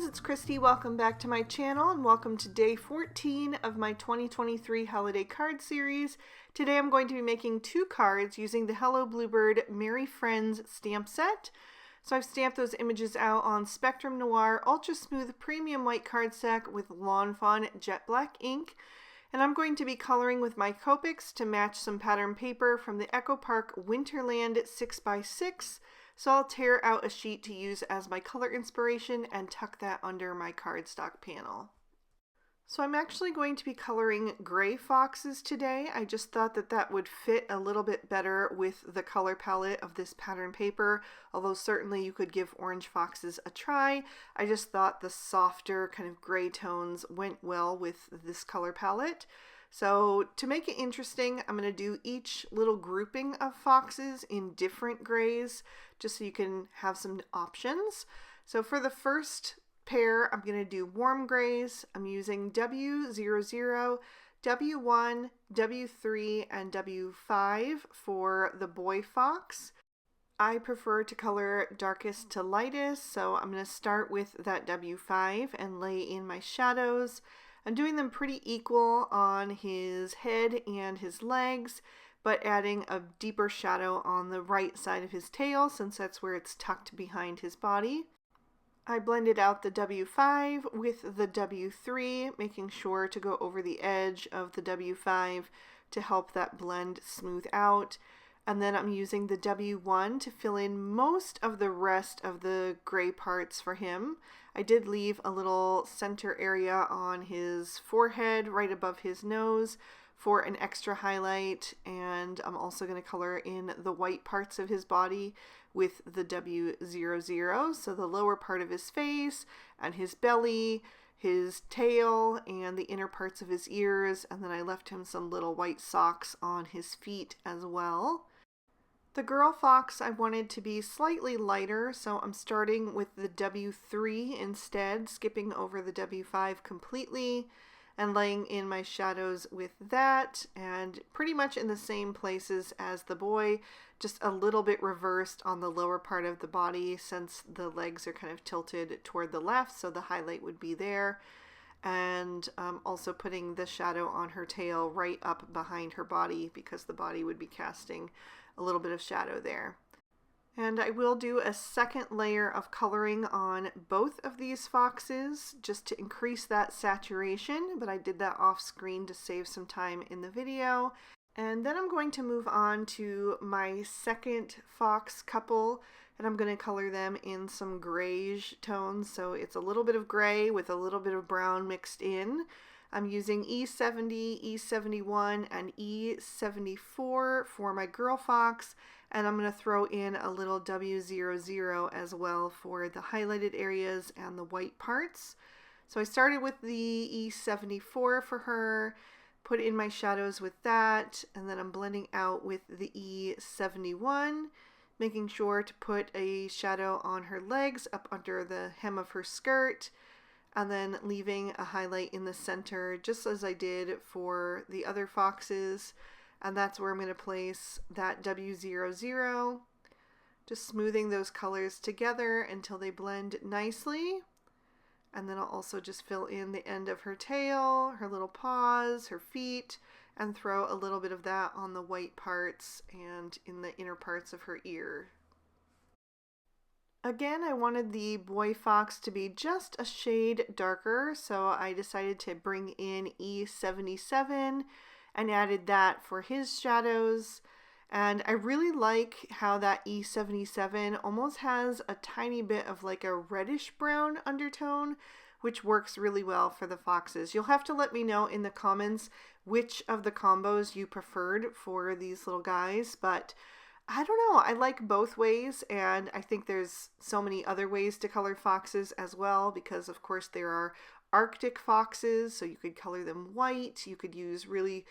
it's Christy. Welcome back to my channel and welcome to day 14 of my 2023 holiday card series. Today I'm going to be making 2 cards using the Hello Bluebird Merry Friends stamp set. So I've stamped those images out on Spectrum Noir Ultra Smooth Premium White Cardstock with Lawn Fawn Jet Black ink. And I'm going to be coloring with my Copics to match some pattern paper from the Echo Park Winterland 6x6. So I'll tear out a sheet to use as my color inspiration and tuck that under my cardstock panel. So I'm actually going to be coloring gray foxes today. I just thought that that would fit a little bit better with the color palette of this pattern paper, although certainly you could give orange foxes a try. I just thought the softer kind of gray tones went well with this color palette. So to make it interesting, I'm going to do each little grouping of foxes in different grays, just so you can have some options. So for the first pair, I'm going to do warm grays. I'm using W00, W1, W3, and W5 for the boy fox. I prefer to color darkest to lightest, so I'm going to start with that W5 and lay in my shadows. I'm doing them pretty equal on his head and his legs, but adding a deeper shadow on the right side of his tail since that's where it's tucked behind his body. I blended out the W5 with the W3, making sure to go over the edge of the W5 to help that blend smooth out. And then I'm using the W1 to fill in most of the rest of the gray parts for him. I did leave a little center area on his forehead right above his nose for an extra highlight, and I'm also going to color in the white parts of his body with the W00, so the lower part of his face and his belly, his tail, and the inner parts of his ears, and then I left him some little white socks on his feet as well. The girl fox I wanted to be slightly lighter, so I'm starting with the W3 instead, skipping over the W5 completely and laying in my shadows with that, and pretty much in the same places as the boy, just a little bit reversed on the lower part of the body since the legs are kind of tilted toward the left, so the highlight would be there. And also putting the shadow on her tail right up behind her body because the body would be casting a little bit of shadow there. And I will do a second layer of coloring on both of these foxes just to increase that saturation, but I did that off screen to save some time in the video. And then I'm going to move on to my second fox couple, and I'm going to color them in some grayish tones, so it's a little bit of gray with a little bit of brown mixed in. I'm using E70, E71, and E74 for my girl fox, and I'm going to throw in a little W00 as well for the highlighted areas and the white parts. So I started with the E74 for her, put in my shadows with that, and then I'm blending out with the E71, making sure to put a shadow on her legs up under the hem of her skirt, and then leaving a highlight in the center just as I did for the other foxes. And that's where I'm going to place that W00, just smoothing those colors together until they blend nicely. And then I'll also just fill in the end of her tail, her little paws, her feet, and throw a little bit of that on the white parts and in the inner parts of her ear. Again, I wanted the boy fox to be just a shade darker, so I decided to bring in E77 and added that for his shadows. And I really like how that E77 almost has a tiny bit of like a reddish brown undertone, which works really well for the foxes. You'll have to let me know in the comments which of the combos you preferred for these little guys, but I don't know, I like both ways, and I think there's so many other ways to color foxes as well, because of course there are Arctic foxes, so you could color them white, you could use really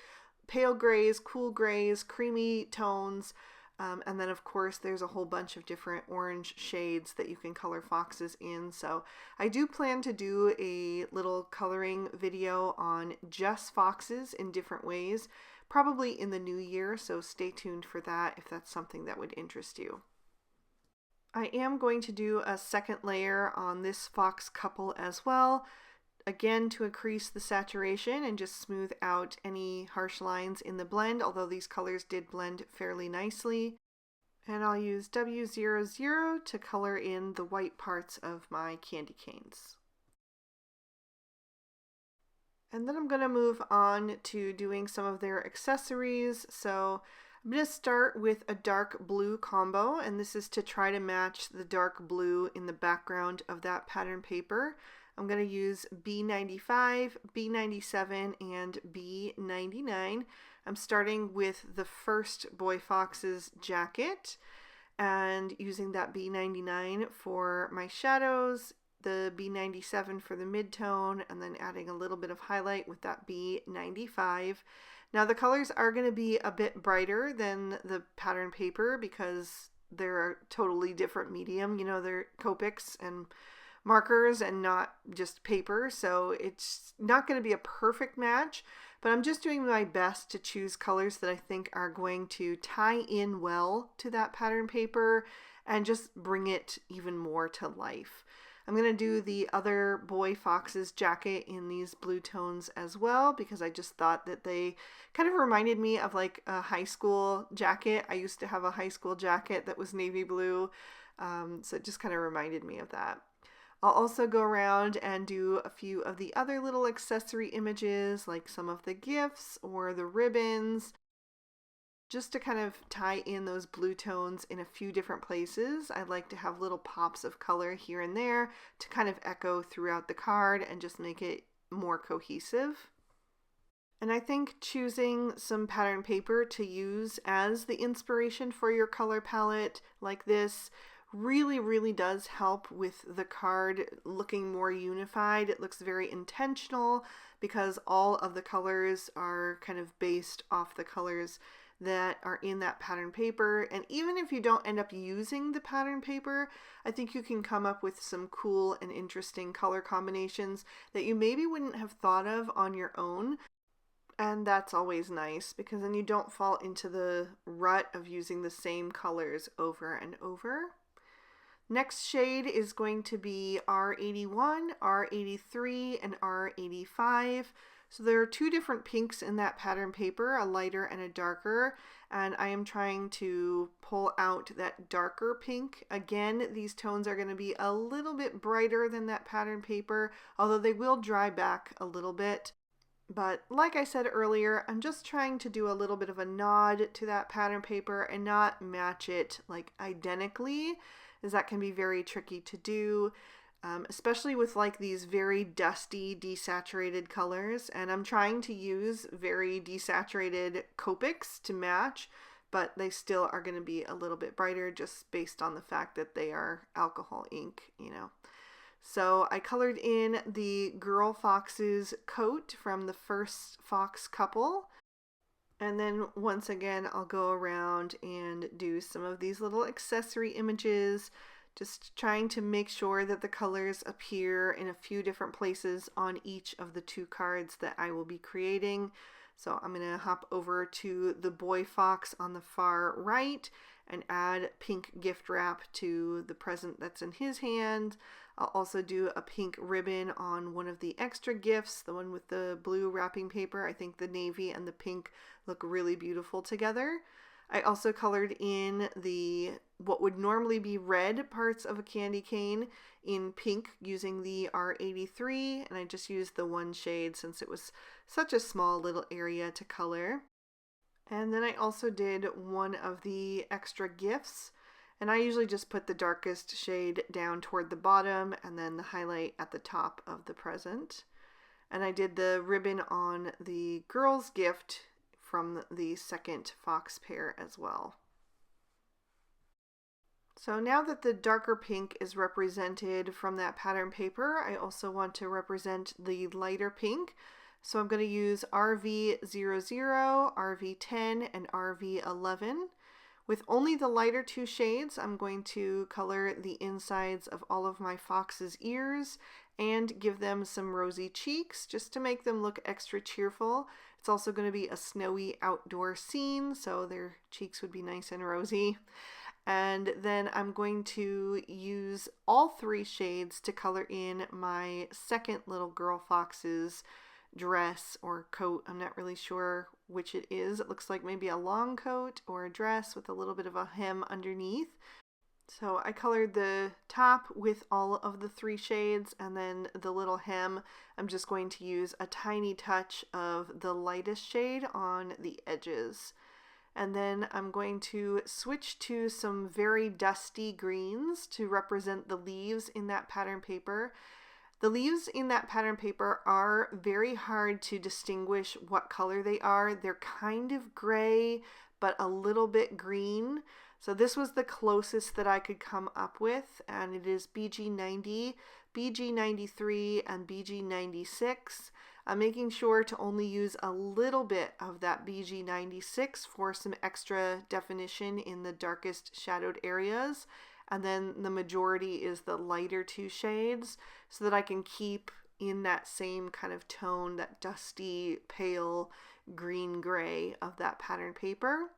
pale grays, cool grays, creamy tones, and then of course there's a whole bunch of different orange shades that you can color foxes in. So I do plan to do a little coloring video on just foxes in different ways, probably in the new year, so stay tuned for that if that's something that would interest you. I am going to do a second layer on this fox couple as well, again to increase the saturation and just smooth out any harsh lines in the blend, although these colors did blend fairly nicely. And I'll use W00 to color in the white parts of my candy canes. And then I'm going to move on to doing some of their accessories. So I'm going to start with a dark blue combo, and this is to try to match the dark blue in the background of that pattern paper. I'm going to use B95, B97, and B99. I'm starting with the first Boy Fox's jacket and using that B99 for my shadows, the B97 for the midtone, and then adding a little bit of highlight with that B95. Now the colors are going to be a bit brighter than the pattern paper because they're a totally different medium. You know, they're Copics and markers and not just paper, so it's not going to be a perfect match, but I'm just doing my best to choose colors that I think are going to tie in well to that pattern paper and just bring it even more to life. I'm going to do the other Boy Fox's jacket in these blue tones as well because I just thought that they kind of reminded me of like a high school jacket. I used to have a high school jacket that was navy blue, so it just kind of reminded me of that. I'll also go around and do a few of the other little accessory images, like some of the gifts or the ribbons, just to kind of tie in those blue tones in a few different places. I like to have little pops of color here and there to kind of echo throughout the card and just make it more cohesive. And I think choosing some pattern paper to use as the inspiration for your color palette like this really does help with the card looking more unified. It looks very intentional because all of the colors are kind of based off the colors that are in that pattern paper. And even if you don't end up using the pattern paper, I think you can come up with some cool and interesting color combinations that you maybe wouldn't have thought of on your own. And that's always nice because then you don't fall into the rut of using the same colors over and over. Next shade is going to be R81, R83, and R85. So there are two different pinks in that pattern paper, a lighter and a darker, and I am trying to pull out that darker pink. Again, these tones are going to be a little bit brighter than that pattern paper, although they will dry back a little bit. But like I said earlier, I'm just trying to do a little bit of a nod to that pattern paper and not match it like identically, as that can be very tricky to do, especially with like these very dusty, desaturated colors. And I'm trying to use very desaturated Copics to match, but they still are going to be a little bit brighter just based on the fact that they are alcohol ink, you know. So I colored in the girl fox's coat from the first fox couple. And then once again, I'll go around and do some of these little accessory images, just trying to make sure that the colors appear in a few different places on each of the two cards that I will be creating. So I'm going to hop over to the boy fox on the far right and add pink gift wrap to the present that's in his hand. I'll also do a pink ribbon on one of the extra gifts, the one with the blue wrapping paper. I think the navy and the pink look really beautiful together. I also colored in the what would normally be red parts of a candy cane in pink using the R83, and I just used the one shade since it was such a small little area to color. And then I also did one of the extra gifts, and I usually just put the darkest shade down toward the bottom and then the highlight at the top of the present. And I did the ribbon on the girl's gift from the second fox pair as well. So now that the darker pink is represented from that pattern paper, I also want to represent the lighter pink. So I'm going to use RV00, RV10, and RV11. With only the lighter two shades, I'm going to color the insides of all of my fox's ears and give them some rosy cheeks just to make them look extra cheerful. It's also going to be a snowy outdoor scene, so their cheeks would be nice and rosy. And then I'm going to use all 3 shades to color in my second little girl fox's dress or coat. I'm not really sure which it is. It looks like maybe a long coat or a dress with a little bit of a hem underneath. So I colored the top with all of the 3 shades, and then the little hem, I'm just going to use a tiny touch of the lightest shade on the edges. And then I'm going to switch to some very dusty greens to represent the leaves in that pattern paper. The leaves in that pattern paper are very hard to distinguish what color they are. They're kind of gray, but a little bit green. So this was the closest that I could come up with, and it is BG90, BG93, and BG96. I'm making sure to only use a little bit of that BG96 for some extra definition in the darkest shadowed areas, and then the majority is the lighter 2 shades so that I can keep in that same kind of tone, that dusty, pale green-gray of that pattern paper.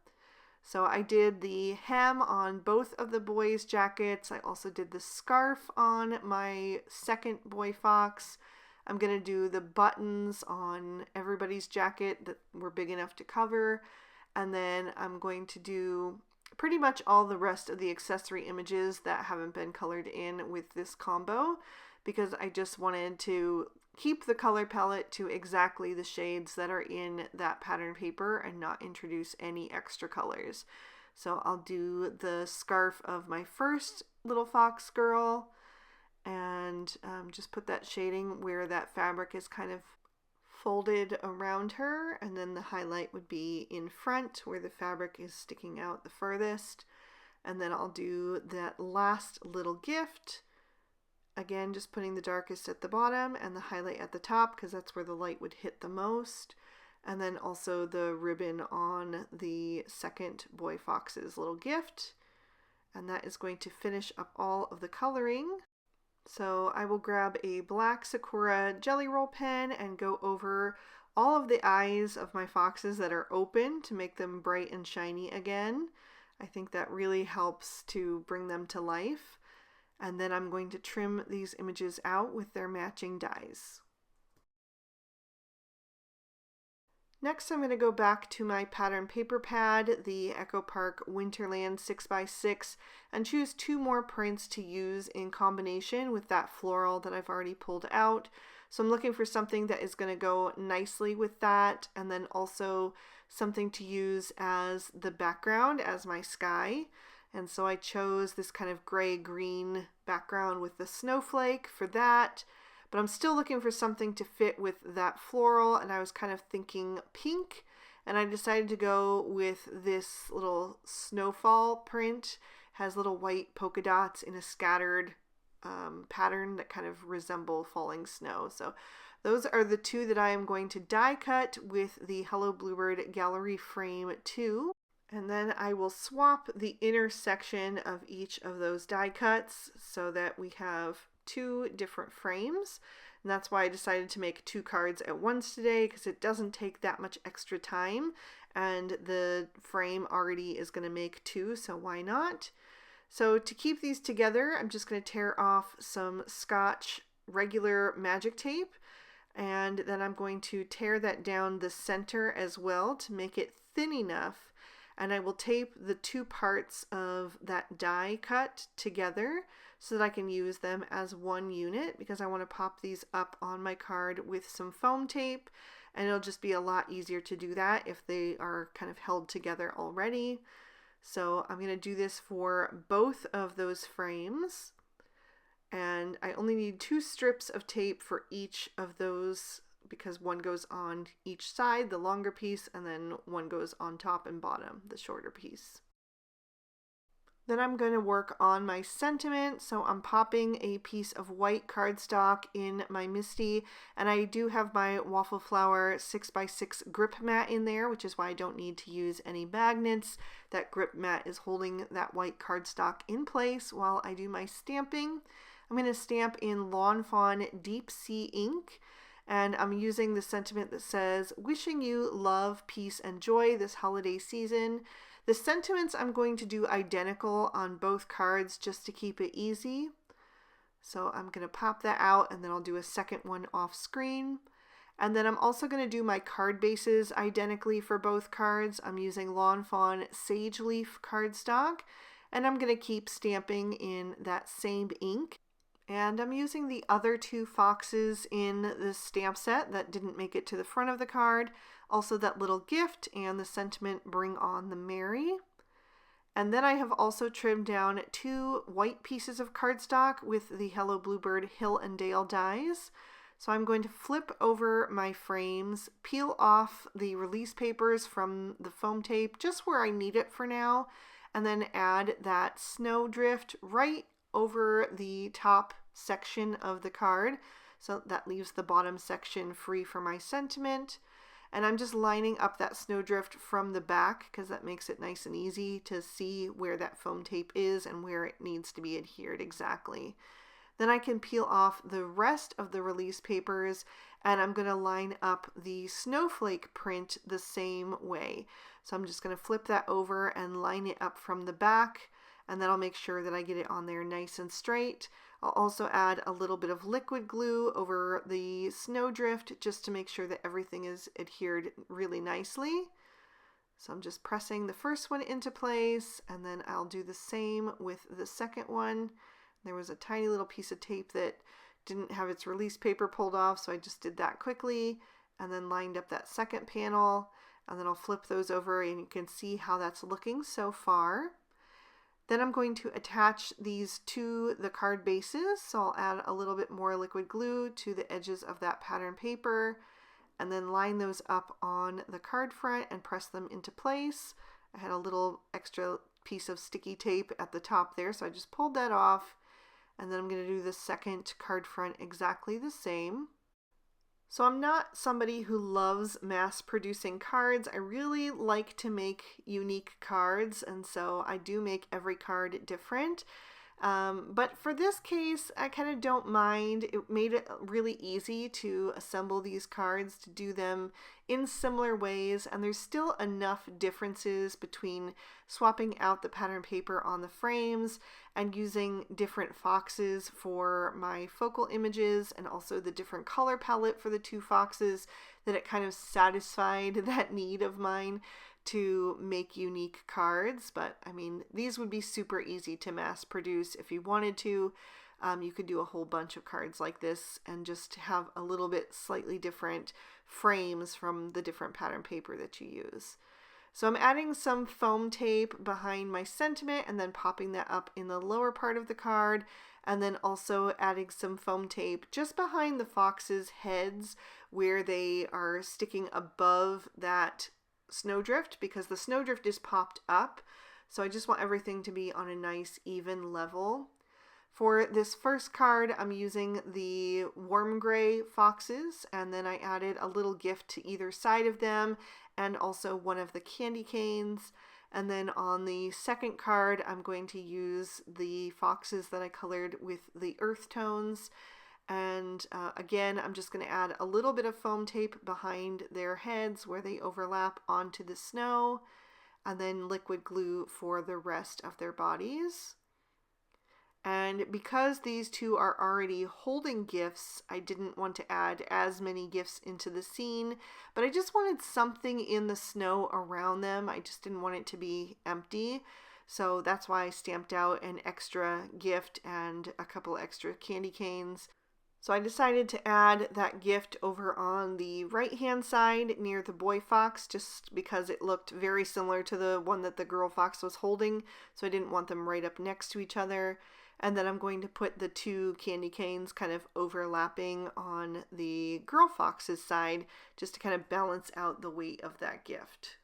So I did the hem on both of the boys' jackets. I also did the scarf on my second boy fox. I'm going to do the buttons on everybody's jacket that were big enough to cover. And then I'm going to do pretty much all the rest of the accessory images that haven't been colored in with this combo, because I just wanted to keep the color palette to exactly the shades that are in that pattern paper and not introduce any extra colors. So I'll do the scarf of my first little fox girl and just put that shading where that fabric is kind of folded around her, and then the highlight would be in front where the fabric is sticking out the furthest. And then I'll do that last little gift. Again, just putting the darkest at the bottom and the highlight at the top because that's where the light would hit the most. And then also the ribbon on the second boy fox's little gift. And that is going to finish up all of the coloring. So I will grab a black Sakura Jelly Roll pen and go over all of the eyes of my foxes that are open to make them bright and shiny again. I think that really helps to bring them to life. And then I'm going to trim these images out with their matching dies. Next, I'm going to go back to my pattern paper pad, the Echo Park Winterland 6x6, and choose 2 more prints to use in combination with that floral that I've already pulled out. So I'm looking for something that is going to go nicely with that, and then also something to use as the background, as my sky. And so I chose this kind of gray-green background with the snowflake for that. But I'm still looking for something to fit with that floral, and I was kind of thinking pink, and I decided to go with this little snowfall print. It has little white polka dots in a scattered pattern that kind of resemble falling snow. So those are the 2 that I am going to die cut with the Hello Bluebird Gallery Frame 2. And then I will swap the inner section of each of those die cuts so that we have 2 different frames. And that's why I decided to make 2 cards at once today, because it doesn't take that much extra time. And the frame already is going to make 2, so why not? So to keep these together, I'm just going to tear off some Scotch regular magic tape. And then I'm going to tear that down the center as well to make it thin enough. And I will tape the 2 parts of that die cut together so that I can use them as one unit, because I want to pop these up on my card with some foam tape, and it'll just be a lot easier to do that if they are kind of held together already. So I'm going to do this for both of those frames, and I only need 2 strips of tape for each of those, because one goes on each side, the longer piece, and then one goes on top and bottom, the shorter piece. Then I'm going to work on my sentiment, so I'm popping a piece of white cardstock in my Misty, and I do have my Waffle Flower 6x6 grip mat in there, which is why I don't need to use any magnets. That grip mat is holding that white cardstock in place while I do my stamping. I'm going to stamp in Lawn Fawn Deep Sea ink. And I'm using the sentiment that says, wishing you love, peace, and joy this holiday season. The sentiments I'm going to do identical on both cards just to keep it easy. So I'm going to pop that out, and then I'll do a second one off screen. And then I'm also going to do my card bases identically for both cards. I'm using Lawn Fawn Sage Leaf cardstock, and I'm going to keep stamping in that same ink. And I'm using the other two foxes in the stamp set that didn't make it to the front of the card. Also that little gift and the sentiment, bring on the merry. And then I have also trimmed down 2 white pieces of cardstock with the Hello Bluebird Hill and Dale dies. So I'm going to flip over my frames, peel off the release papers from the foam tape just where I need it for now, and then add that snowdrift right over the top section of the card. So that leaves the bottom section free for my sentiment. And I'm just lining up that snowdrift from the back because that makes it nice and easy to see where that foam tape is and where it needs to be adhered exactly. Then I can peel off the rest of the release papers, and I'm going to line up the snowflake print the same way. So I'm just going to flip that over and line it up from the back, and then I'll make sure that I get it on there nice and straight. I'll also add a little bit of liquid glue over the snowdrift just to make sure that everything is adhered really nicely. So I'm just pressing the first one into place, and then I'll do the same with the second one. There was a tiny little piece of tape that didn't have its release paper pulled off, so I just did that quickly and then lined up that second panel, and then I'll flip those over and you can see how that's looking so far. Then I'm going to attach these to the card bases, so I'll add a little bit more liquid glue to the edges of that pattern paper and then line those up on the card front and press them into place. I had a little extra piece of sticky tape at the top there, so I just pulled that off. And then I'm going to do the second card front exactly the same. So I'm not somebody who loves mass producing cards. I really like to make unique cards, and so I do make every card different. But for this case, I kind of don't mind. It made it really easy to assemble these cards, to do them in similar ways, and there's still enough differences between swapping out the pattern paper on the frames and using different foxes for my focal images and also the different color palette for the 2 foxes, that it kind of satisfied that need of mine to make unique cards. But I mean, these would be super easy to mass produce if you wanted to. You could do a whole bunch of cards like this and just have a little bit slightly different frames from the different pattern paper that you use. So I'm adding some foam tape behind my sentiment and then popping that up in the lower part of the card, and then also adding some foam tape just behind the fox's heads where they are sticking above that snowdrift, because the snowdrift is popped up. So I just want everything to be on a nice even level. For this first card, I'm using the warm gray foxes, and then I added a little gift to either side of them and also one of the candy canes. And then on the second card, I'm going to use the foxes that I colored with the earth tones. And again, I'm just going to add a little bit of foam tape behind their heads where they overlap onto the snow, and then liquid glue for the rest of their bodies. And because these 2 are already holding gifts, I didn't want to add as many gifts into the scene, but I just wanted something in the snow around them. I just didn't want it to be empty. So that's why I stamped out an extra gift and a couple extra candy canes. So I decided to add that gift over on the right-hand side near the boy fox, just because it looked very similar to the one that the girl fox was holding, so I didn't want them right up next to each other. And then I'm going to put the 2 candy canes kind of overlapping on the girl fox's side, just to kind of balance out the weight of that gift.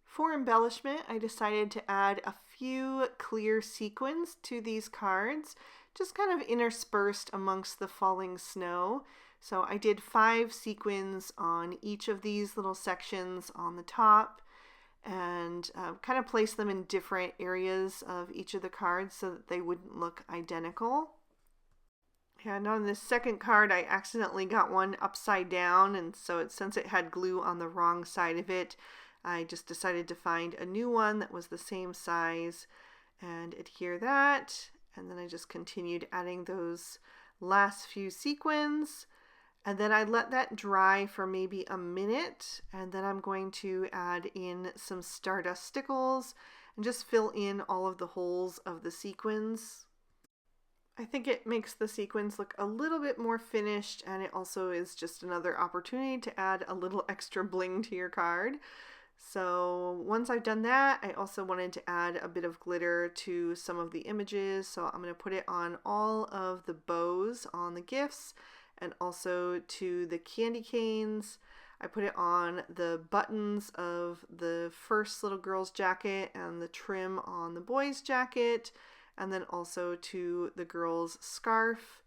For embellishment, I decided to add a few clear sequins to these cards, just kind of interspersed amongst the falling snow. So I did 5 sequins on each of these little sections on the top, and kind of placed them in different areas of each of the cards so that they wouldn't look identical. And on this second card, I accidentally got one upside down, and so since it had glue on the wrong side of it, I just decided to find a new one that was the same size and adhere that. And then I just continued adding those last few sequins. And then I let that dry for maybe a minute, and then I'm going to add in some Stardust stickles and just fill in all of the holes of the sequins. I think it makes the sequins look a little bit more finished, and it also is just another opportunity to add a little extra bling to your card. So once I've done that, I also wanted to add a bit of glitter to some of the images. So I'm going to put it on all of the bows on the gifts and also to the candy canes. I put it on the buttons of the first little girl's jacket and the trim on the boy's jacket, and then also to the girl's scarf.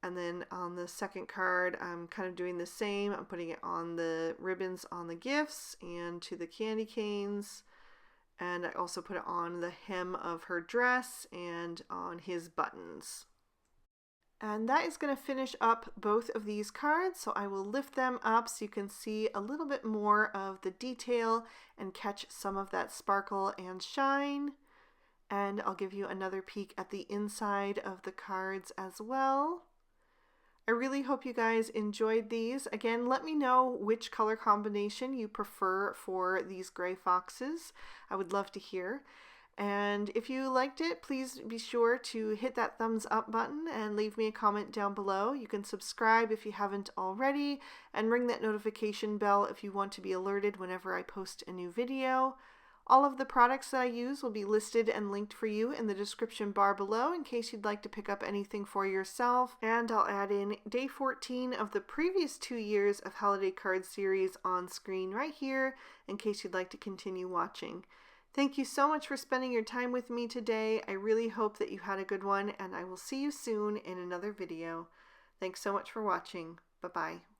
And then on the second card, I'm kind of doing the same. I'm putting it on the ribbons on the gifts and to the candy canes. And I also put it on the hem of her dress and on his buttons. And that is going to finish up both of these cards. So I will lift them up so you can see a little bit more of the detail and catch some of that sparkle and shine. And I'll give you another peek at the inside of the cards as well. I really hope you guys enjoyed these. Again, let me know which color combination you prefer for these gray foxes. I would love to hear. And if you liked it, please be sure to hit that thumbs up button and leave me a comment down below. You can subscribe if you haven't already, and ring that notification bell if you want to be alerted whenever I post a new video. All of the products that I use will be listed and linked for you in the description bar below in case you'd like to pick up anything for yourself. And I'll add in day 14 of the previous 2 years of holiday card series on screen right here in case you'd like to continue watching. Thank you so much for spending your time with me today. I really hope that you had a good one, and I will see you soon in another video. Thanks so much for watching. Bye-bye.